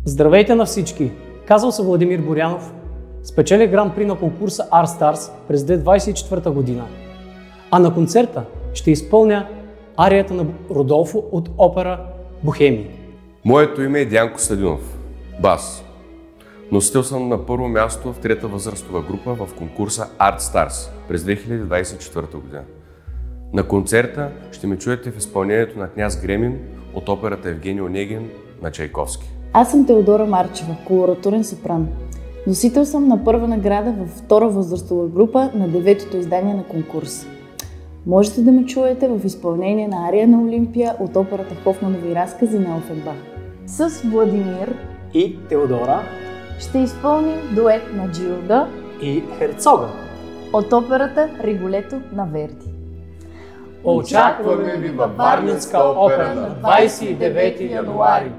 Здравейте на всички! Казвам се Владимир Борянов. Спечелих гран-при на конкурса Art Stars през 2024 година. А на концерта ще изпълня арията на Родолфо от опера Бохемия. Моето име е Диан Костадинов, бас. Носител съм на първо място в трета възрастова група в конкурса Art Stars през 2024 година. На концерта ще ме чуете в изпълнението на Княз Гремин от операта Евгений Онегин на Чайковски. Аз съм Теодора Марчева, колоратурен сопран. Носител съм на първа награда във втора възрастова група на 9-то издание на конкурса. Можете да ме чуете в изпълнение на ария на Олимпия от операта Хофманови разкази на Офенбах. С Владимир И Теодора ще изпълним дует на Джилда и Херцога. от операта Риголето на Верди. Очакваме ви във Варненска опера на 29 януари!